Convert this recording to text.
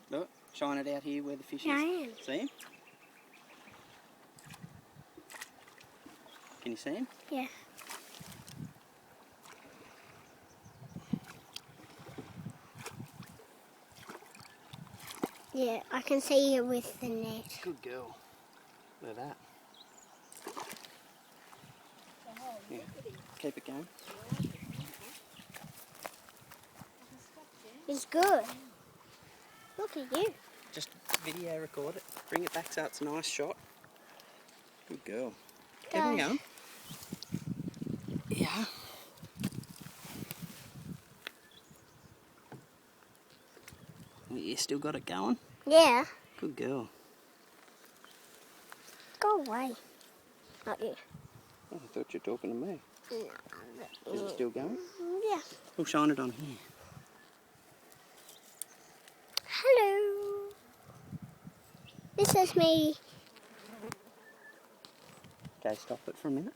Look, shine it out here where the fish Yeah, I is. am. See him? Can you see him? Yeah. Yeah, I can see you with the net. Good girl. Look at that. Yeah. Keep it going. It's good. Look at you. Just video record it. Bring it back so it's a nice shot. Good girl. Keep on going. Yeah. You still got it going? Yeah. Good girl. Go away. Not you. Oh, I thought you were talking to me. No. Is it still going? Yeah. We'll shine it on here. Hello. This is me. Okay, stop it for a minute.